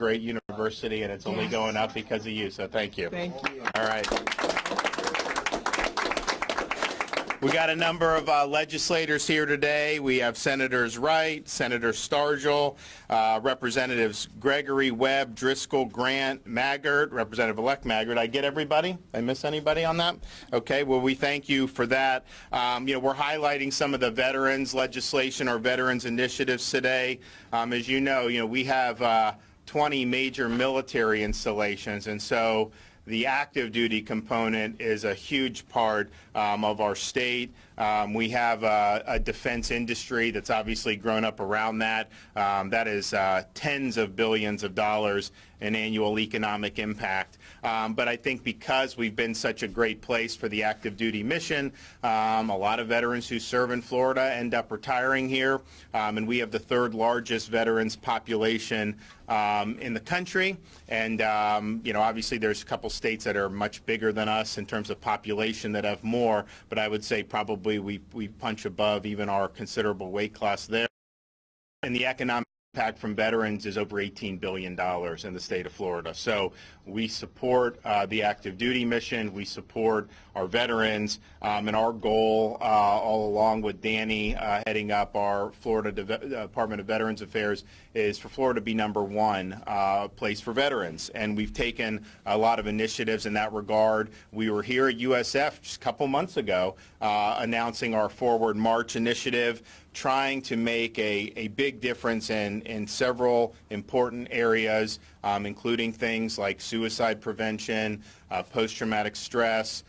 great university, and it's only going up because of you, so thank you. Thank you. All right. We got a number of legislators here today. We have Senators Wright, Senator Stargell, Representatives Gregory, Webb, Driscoll, Grant, Maggart, Representative-elect Maggart. I get everybody? I miss anybody on that? Okay, well, we thank you for that. We're highlighting some of the veterans legislation or veterans initiatives today. As you know, we have 20 major military installations, and so the active duty component is a huge part of our state. We have a defense industry that's obviously grown up around that. That is tens of billions of dollars in annual economic impact. But I think because we've been such a great place for the active duty mission, a lot of veterans who serve in Florida end up retiring here. And we have the third largest veterans population in the country. And, obviously there's a couple states that are much bigger than us in terms of population that have more, but I would say probably we punch above even our considerable weight class there. And the economic impact from veterans is over $18 billion in the state of Florida. So we support the active duty mission. We support our veterans. And our goal all along with Danny heading up our Florida Department of Veterans Affairs is for Florida to be #1 place for veterans. And we've taken a lot of initiatives in that regard. We were here at USF just a couple months ago announcing our Forward March initiative, trying to make a big difference in several important areas, including things like suicide prevention, post-traumatic stress,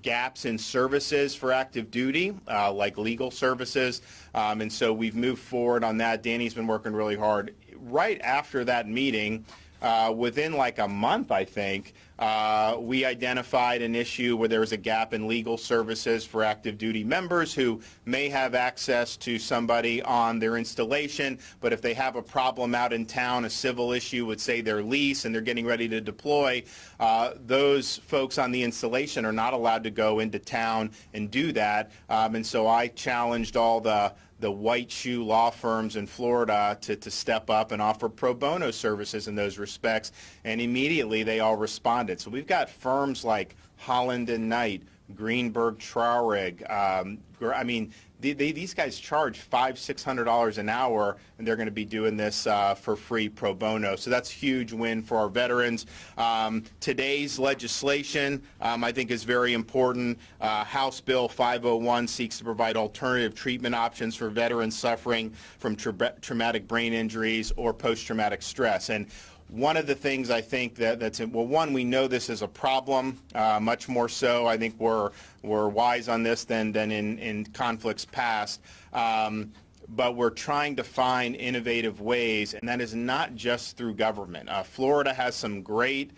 gaps in services for active duty, like legal services. And so we've moved forward on that. Danny's been working really hard. Right after that meeting, within like a month, I think, we identified an issue where there was a gap in legal services for active duty members who may have access to somebody on their installation, but if they have a problem out in town, a civil issue with, say, their lease and they're getting ready to deploy, those folks on the installation are not allowed to go into town and do that. And so I challenged all the white shoe law firms in Florida to step up and offer pro bono services in those respects, and immediately they all responded. So we've got firms like Holland and Knight, Greenberg Traurig. These guys charge $500–600 an hour, and they're going to be doing this for free pro bono. So that's a huge win for our veterans. Today's legislation, I think, is very important. House Bill 501 seeks to provide alternative treatment options for veterans suffering from traumatic brain injuries or post-traumatic stress. And one of the things I think that's one, we know this is a problem, much more so. I think we're wise on this than in conflicts past. But we're trying to find innovative ways, and that is not just through government. Florida has some great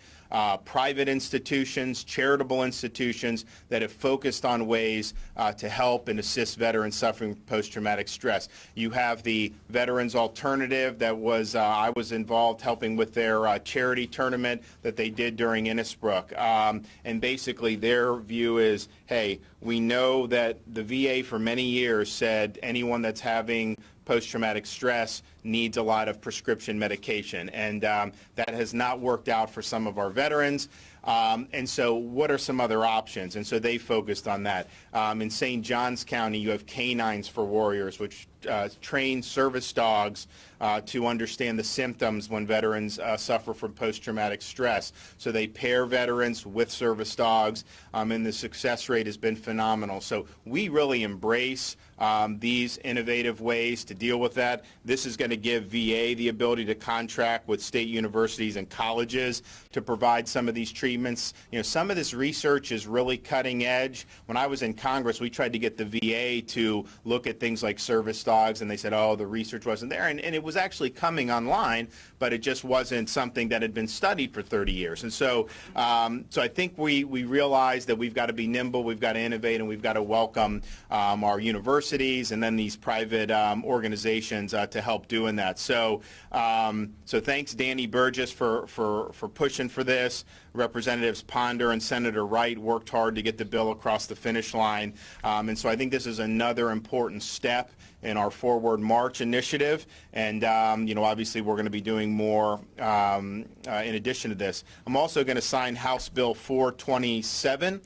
private institutions, charitable institutions that have focused on ways to help and assist veterans suffering from post-traumatic stress. You have the Veterans Alternative that was, I was involved helping with their charity tournament that they did during Innisbrook. And basically their view is, hey, we know that the VA for many years said anyone that's having post-traumatic stress needs a lot of prescription medication, and that has not worked out for some of our veterans. And so what are some other options? And so they focused on that. In St. Johns County, you have Canines for Warriors, which train service dogs to understand the symptoms when veterans suffer from post-traumatic stress. So they pair veterans with service dogs, and the success rate has been phenomenal. So we really embrace these innovative ways to deal with that. This is going to give VA the ability to contract with state universities and colleges to provide some of these treatments. Some of this research is really cutting edge. When I was in Congress, we tried to get the VA to look at things like service dogs, and they said, oh, the research wasn't there. And it was actually coming online, but it just wasn't something that had been studied for 30 years. And so I think we realize that we've got to be nimble, we've got to innovate, and we've got to welcome our universities and then these private organizations to help doing that. So thanks, Danny Burgess, for pushing for this. Representatives Ponder and Senator Wright worked hard to get the bill across the finish line. And so I think this is another important step in our Forward March initiative, and obviously we're going to be doing more in addition to this. I'm also going to sign House Bill 427,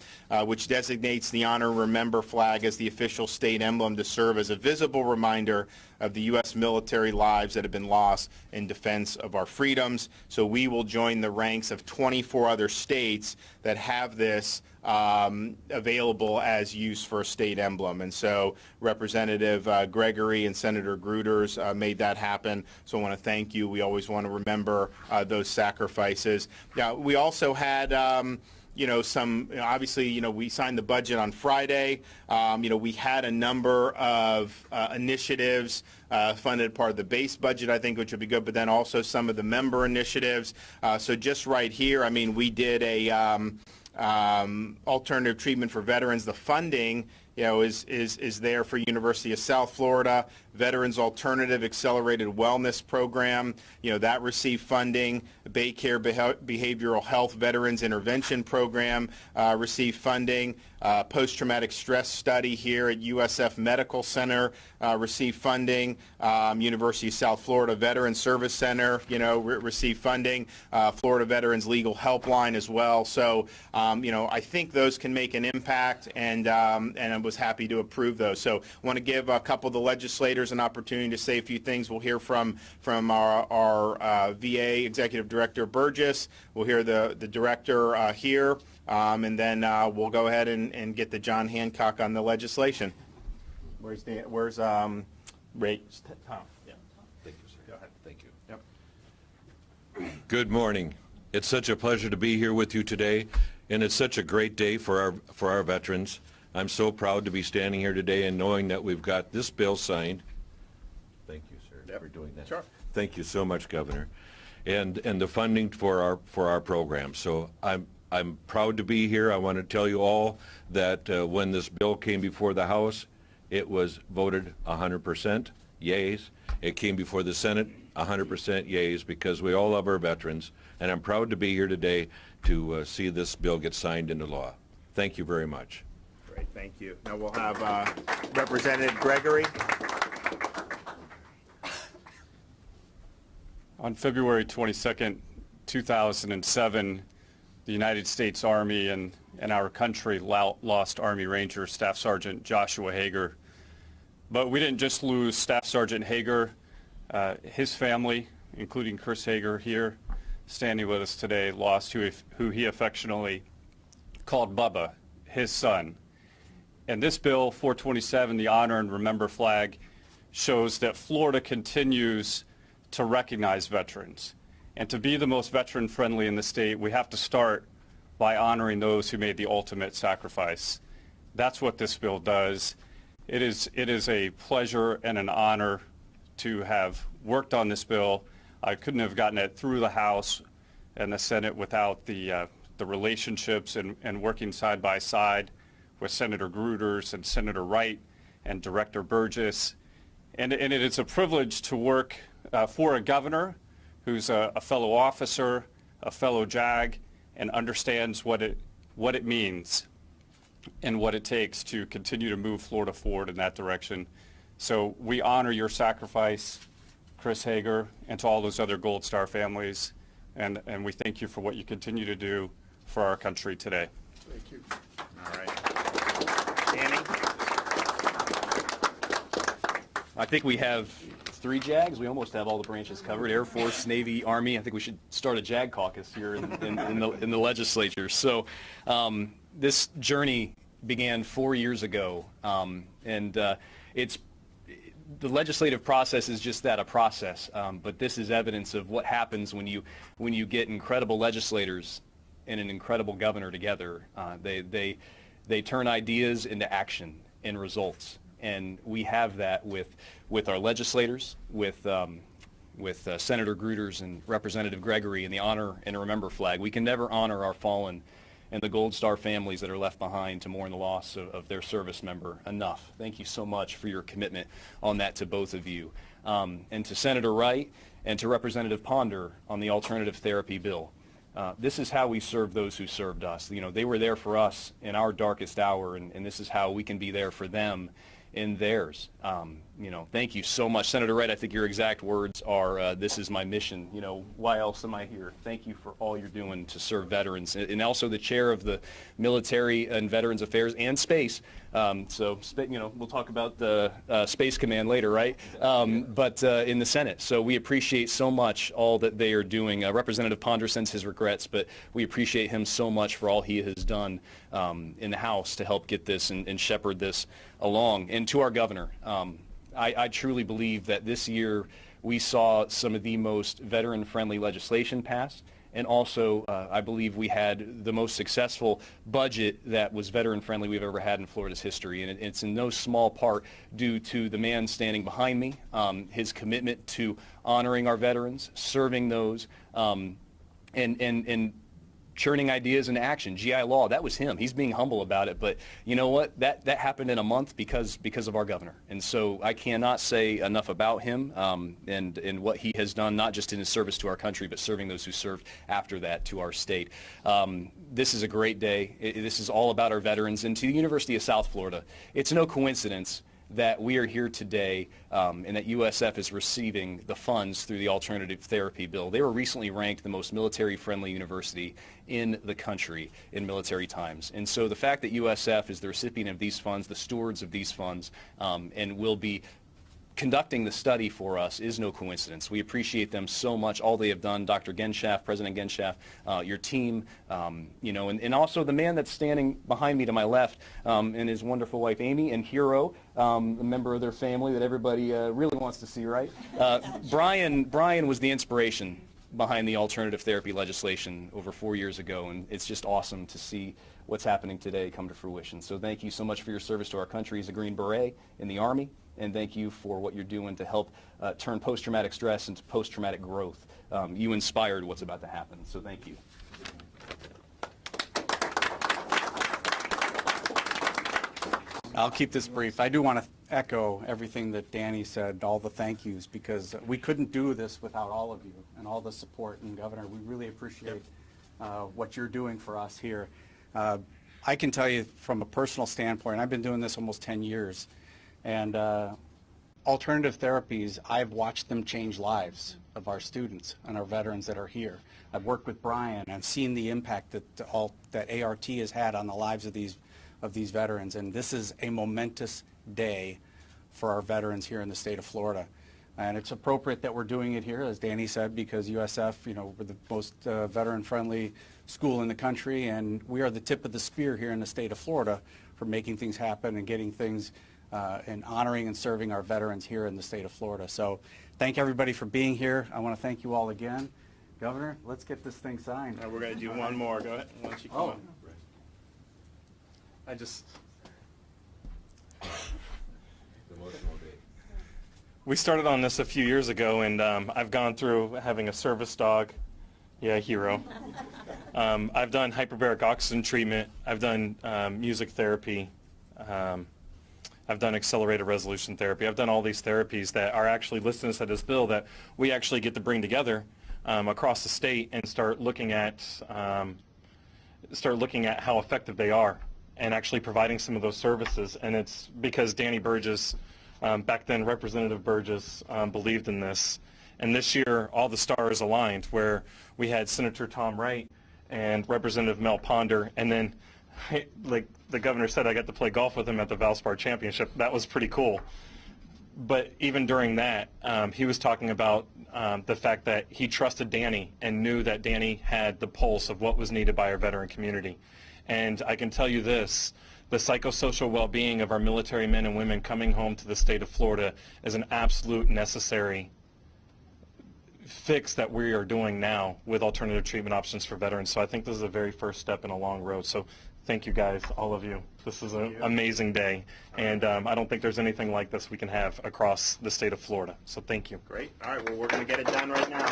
which designates the Honor and Remember flag as the official state emblem to serve as a visible reminder of the U.S. military lives that have been lost in defense of our freedoms. So we will join the ranks of 24 other states that have this available as use for a state emblem. And so Representative Gregory and Senator Gruters made that happen. So I want to thank you. We always want to remember those sacrifices. Now, we also had obviously, we signed the budget on Friday. We had a number of initiatives funded part of the base budget, I think, which would be good, but then also some of the member initiatives. So just right here, we did a alternative treatment for veterans. The funding, is there for University of South Florida. Veterans Alternative Accelerated Wellness Program, that received funding. Baycare Behavioral Health Veterans Intervention Program received funding. Post-traumatic stress study here at USF Medical Center received funding. University of South Florida Veterans Service Center, received funding. Florida Veterans Legal Helpline as well. So, I think those can make an impact, and I was happy to approve those. So, I want to give a couple of the legislators an opportunity to say a few things. We'll hear from our VA Executive Director Burgess. We'll hear the director here, and then we'll go ahead and get the John Hancock on the legislation. Where's Ray? Tom. Yeah. Thank you, sir. Go ahead. Thank you. Yep. Good morning. It's such a pleasure to be here with you today, and it's such a great day for our veterans. I'm so proud to be standing here today and knowing that we've got this bill signed. Thank you, sir, for doing that. Sure. Thank you so much, Governor. And the funding for our program. So I'm proud to be here. I want to tell you all that when this bill came before the House, it was voted 100% yays. It came before the Senate 100% yays, because we all love our veterans. And I'm proud to be here today to see this bill get signed into law. Thank you very much. Great, thank you. Now we'll have Representative Gregory. On February 22nd, 2007, the United States Army and our country lost Army Ranger Staff Sergeant Joshua Hager. But we didn't just lose Staff Sergeant Hager. His family, including Chris Hager here, standing with us today, lost who he affectionately called Bubba, his son. And this bill, 427, the Honor and Remember flag, shows that Florida continues to recognize veterans. And to be the most veteran-friendly in the state, we have to start by honoring those who made the ultimate sacrifice. That's what this bill does. It is a pleasure and an honor to have worked on this bill. I couldn't have gotten it through the House and the Senate without the relationships and working side by side with Senator Gruters and Senator Wright and Director Burgess. And it is a privilege to work for a governor who's a fellow officer, a fellow JAG, and understands what it means and what it takes to continue to move Florida forward in that direction. So we honor your sacrifice, Chris Hager, and to all those other Gold Star families, and we thank you for what you continue to do for our country today. Thank you. All right. Danny? I think we have 3 JAGs. We almost have all the branches covered: Air Force, Navy, Army. I think we should start a JAG caucus here in the legislature. So this journey began 4 years ago, and the legislative process is just that, a process. But this is evidence of what happens when you get incredible legislators and an incredible governor together. They turn ideas into action and results. And we have that with our legislators, with Senator Gruters and Representative Gregory, and the Honor and Remember flag. We can never honor our fallen and the Gold Star families that are left behind to mourn the loss of their service member enough. Thank you so much for your commitment on that, to both of you. And to Senator Wright and to Representative Ponder on the alternative therapy bill. This is how we serve those who served us. They were there for us in our darkest hour, and this is how we can be there for them in theirs. thank you so much. Senator Wright, I think your exact words are, this is my mission. Why else am I here? Thank you for all you're doing to serve veterans. And also the chair of the Military and Veterans Affairs and Space. We'll talk about the Space Command later, right? But in the Senate. So we appreciate so much all that they are doing. Representative Ponder sends his regrets, but we appreciate him so much for all he has done in the House to help get this and shepherd this along. And to our governor, I truly believe that this year we saw some of the most veteran-friendly legislation passed, and also I believe we had the most successful budget that was veteran-friendly we've ever had in Florida's history, and it's in no small part due to the man standing behind me, his commitment to honoring our veterans, serving those, and churning ideas into action. GI Law, that was him. He's being humble about it, but you know what? That happened in a month because of our governor. And so I cannot say enough about him and what he has done, not just in his service to our country, but serving those who served after that to our state. This is a great day. This is all about our veterans. And to the University of South Florida, it's no coincidence that we are here today and that USF is receiving the funds through the alternative therapy bill. They were recently ranked the most military-friendly university in the country in military times. And so the fact that USF is the recipient of these funds, the stewards of these funds, and will be conducting the study for us is no coincidence. We appreciate them so much, all they have done. Dr. Genschaft, President Genschaft, your team, and also the man that's standing behind me to my left, and his wonderful wife Amy, and Hero, a member of their family that everybody really wants to see, right? Brian was the inspiration behind the alternative therapy legislation over 4 years ago, and it's just awesome to see what's happening today come to fruition. So thank you so much for your service to our country as a Green Beret in the Army, and thank you for what you're doing to help turn post-traumatic stress into post-traumatic growth. You inspired what's about to happen, so thank you. I'll keep this brief. I do want to echo everything that Danny said, all the thank yous, because we couldn't do this without all of you and all the support. And Governor, we really appreciate what you're doing for us here. I can tell you from a personal standpoint, I've been doing this almost 10 years, and alternative therapies, I've watched them change lives of our students and our veterans that are here. I've worked with Brian and seen the impact that ART has had on the lives of these veterans, and this is a momentous day for our veterans here in the state of Florida. And it's appropriate that we're doing it here, as Danny said, because USF, we're the most veteran-friendly school in the country, and we are the tip of the spear here in the state of Florida for making things happen and getting things and honoring and serving our veterans here in the state of Florida. So thank everybody for being here. I want to thank you all again. Governor, let's get this thing signed. We're going to do one more. Go ahead. Why don't you come on? We started on this a few years ago, and I've gone through having a service dog. Yeah, Hero. I've done hyperbaric oxygen treatment. I've done music therapy. I've done accelerated resolution therapy. I've done all these therapies that are actually listed inside this bill that we actually get to bring together across the state and start looking at how effective they are and actually providing some of those services. And it's because Danny Burgess, back then Representative Burgess, believed in this. And this year, all the stars aligned, where we had Senator Tom Wright and Representative Mel Ponder, and then, like the governor said, I got to play golf with him at the Valspar Championship. That was pretty cool. But even during that, he was talking about the fact that he trusted Danny and knew that Danny had the pulse of what was needed by our veteran community. And I can tell you this, the psychosocial well-being of our military men and women coming home to the state of Florida is an absolute necessary fix that we are doing now with alternative treatment options for veterans. So I think this is a very first step in a long road. So thank you guys, all of you. This is an amazing day. And I don't think there's anything like this we can have across the state of Florida. So thank you. Great. All right, well, we're going to get it done right now.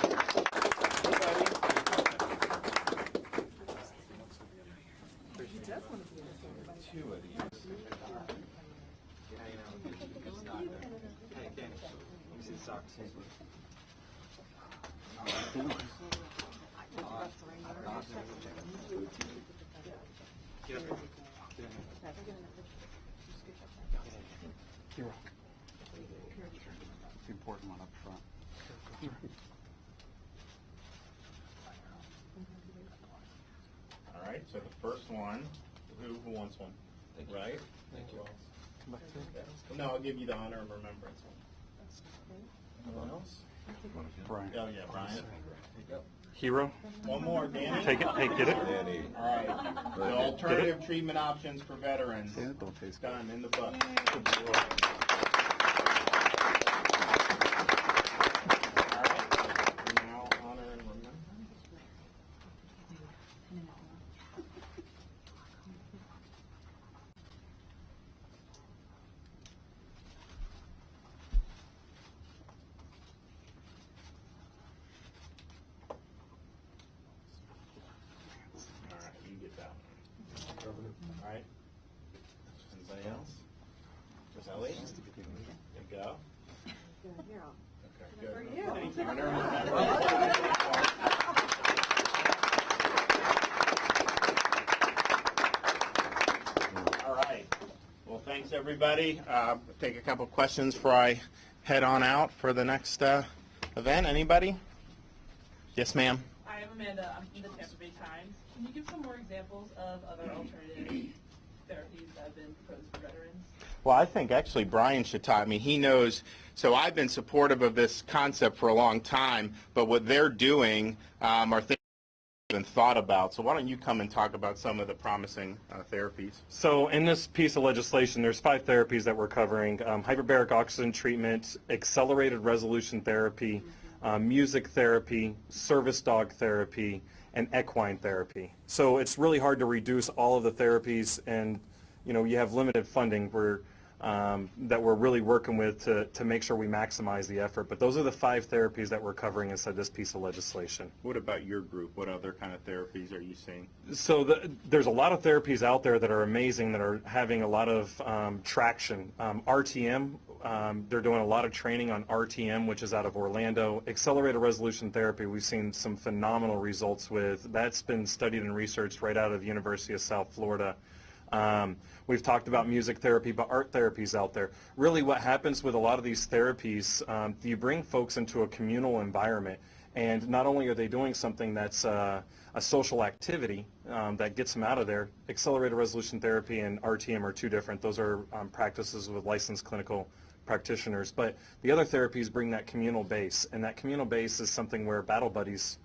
right, so the first one, who wants one? Right? Thank you. No, I'll give you the honor of remembrance one. Anyone else? Brian. Oh, yeah, Brian. Hero. One more, Danny. Take it. Hey, get it. All right. The alternative treatment options for veterans. Yeah, don't taste good. Done in the book. All right. Now honor and remembrance. All right, you get that one. All right. Anybody else? Ellie? There you go. Okay, good. Honor and remembrance. All right. Well, thanks, everybody. Take a couple questions before I head on out for the next event. Anybody? Yes, ma'am. Hi, I'm Amanda. I'm from the Tampa Bay Times. Can you give some more examples of other alternative therapies that have been proposed for veterans? Well, I think actually Brian should talk. I mean, he knows. So I've been supportive of this concept for a long time, but what they're doing are things I haven't thought about. So why don't you come and talk about some of the promising therapies? So in this piece of legislation, there's 5 therapies that we're covering: hyperbaric oxygen treatment, accelerated resolution therapy, music therapy, service dog therapy, and equine therapy. So it's really hard to reduce all of the therapies, and you have limited funding that we're really working with to make sure we maximize the effort. But those are the 5 therapies that we're covering inside this piece of legislation. What about your group? What other kind of therapies are you seeing? So there's a lot of therapies out there that are amazing, that are having a lot of traction. RTM, they're doing a lot of training on RTM, which is out of Orlando. Accelerated resolution therapy, we've seen some phenomenal results with. That's been studied and researched right out of the University of South Florida. We've talked about music therapy, but art therapies out there. Really what happens with a lot of these therapies, you bring folks into a communal environment, and not only are they doing something that's a social activity that gets them out of there. Accelerated resolution therapy and RTM are 2 different. Those are practices with licensed clinical practitioners. But the other therapies bring that communal base, and that communal base is something where battle buddies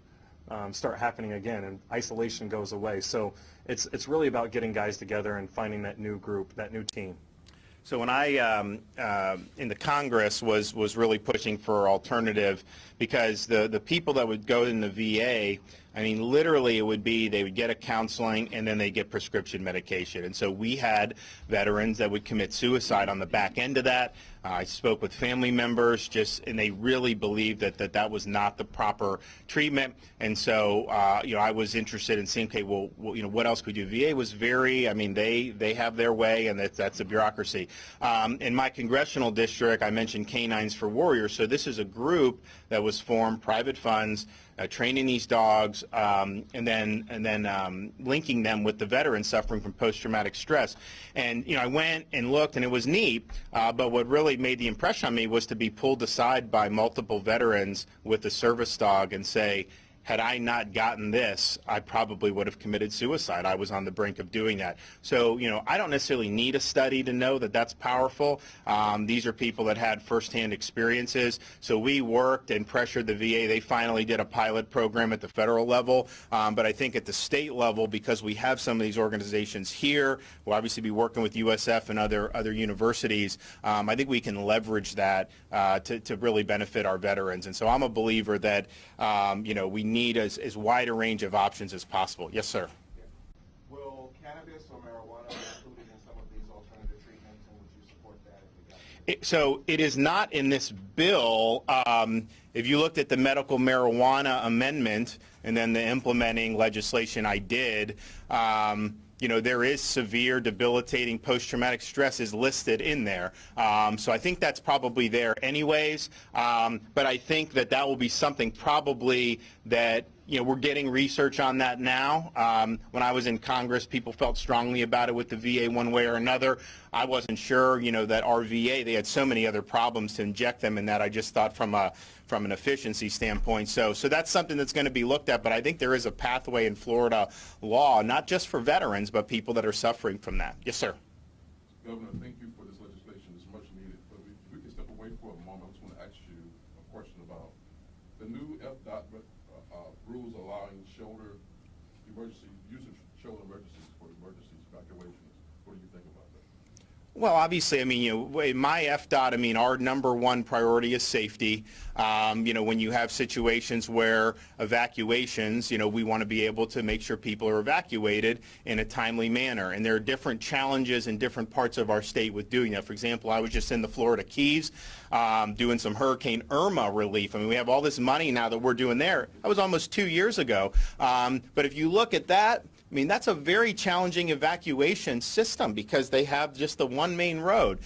start happening again, and isolation goes away. So it's really about getting guys together and finding that new group, that new team. So when I, in the Congress, was really pushing for alternative, because the people that would go in the VA, I mean, literally it would be they would get a counseling and then they get prescription medication. And so we had veterans that would commit suicide on the back end of that. I spoke with family members, and they really believed that was not the proper treatment. And so, I was interested in seeing, okay, well, what else could we do? VA was very, I mean, they have their way, and that's a bureaucracy. In my congressional district, I mentioned Canines for Warriors. So this is a group that was formed, private funds, training these dogs, and then linking them with the veterans suffering from post-traumatic stress. And I went and looked, and it was neat. But what really made the impression on me was to be pulled aside by multiple veterans with a service dog and say, had I not gotten this, I probably would have committed suicide. I was on the brink of doing that. So, I don't necessarily need a study to know that that's powerful. These are people that had firsthand experiences. So we worked and pressured the VA. They finally did a pilot program at the federal level. But I think at the state level, because we have some of these organizations here, we'll obviously be working with USF and other universities. I think we can leverage that to really benefit our veterans. And so I'm a believer that, we need as wide a range of options as possible. Yes, sir. Will cannabis or marijuana be included in some of these alternative treatments, and would you support that if we got it? So it is not in this bill. If you looked at the medical marijuana amendment and then the implementing legislation I did, there is severe debilitating post-traumatic stress is listed in there. So I think that's probably there anyways. But I think that will be something probably that we're getting research on that now. When I was in Congress, people felt strongly about it with the VA one way or another. I wasn't sure, that our VA, they had so many other problems to inject them in that. I just thought from an efficiency standpoint. So that's something that's going to be looked at, but I think there is a pathway in Florida law, not just for veterans, but people that are suffering from that. Yes, sir. Governor, thank you for this legislation. It's much needed. But if we can step away for a moment, I just want to ask you a question about the new FDOT rules allowing shoulder emergency, use of shoulder emergencies for emergencies, evacuations. What do you think about that? Well, obviously, in my FDOT, our number one priority is safety. When you have situations where evacuations, we want to be able to make sure people are evacuated in a timely manner. And there are different challenges in different parts of our state with doing that. For example, I was just in the Florida Keys doing some Hurricane Irma relief. We have all this money now that we're doing there. That was almost 2 years ago. But if you look at that, that's a very challenging evacuation system because they have just the one main road.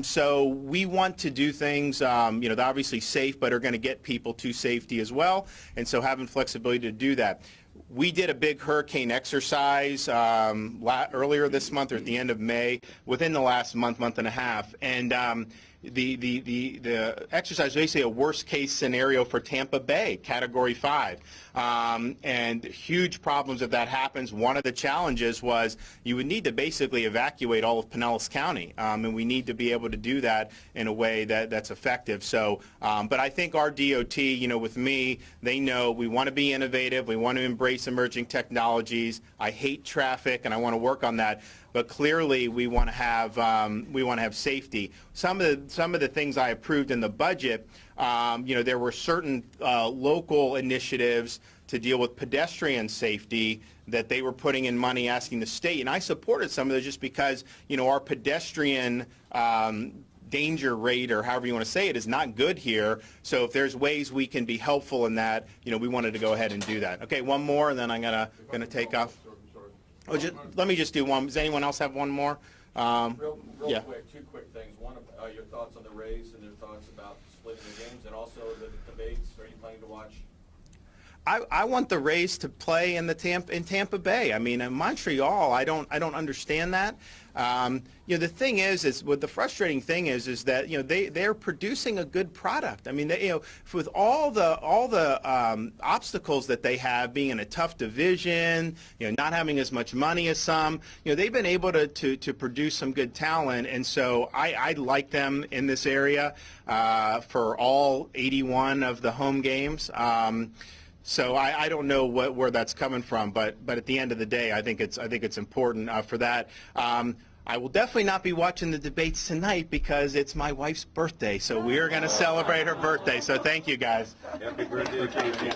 So we want to do things, that are obviously safe, but are going to get people to safety as well. And so having flexibility to do that. We did a big hurricane exercise earlier this month or at the end of May, within the last month and a half. And the exercise is basically a worst case scenario for Tampa Bay, Category 5. And huge problems if that happens. One of the challenges was you would need to basically evacuate all of Pinellas County. And we need to be able to do that in a way that's effective. So, but I think our DOT, with me, they know we want to be innovative. We want to embrace emerging technologies. I hate traffic, and I want to work on that. But clearly, we want to have safety. Some of the things I approved in the budget, there were certain local initiatives to deal with pedestrian safety that they were putting in money, asking the state, and I supported some of those just because our pedestrian danger rate, or however you want to say it, is not good here. So if there's ways we can be helpful in that, we wanted to go ahead and do that. Okay, one more, and then I'm gonna take off. Oh, let me just do one. Does anyone else have one more? Real yeah. quick, two quick things. One, your thoughts on the Rays and your thoughts about splitting the games, and also the debates. Are you planning to watch? I want the Rays to play in Tampa Bay. In Montreal, I don't understand that. The thing is what the frustrating thing is that they're producing a good product. With all the obstacles that they have, being in a tough division, not having as much money as some, they've been able to produce some good talent, and so I like them in this area for all 81 of the home games. So I don't know where that's coming from, but at the end of the day, I think it's important for that. I will definitely not be watching the debates tonight because it's my wife's birthday, so we are going to celebrate her birthday. So thank you, guys. Happy birthday.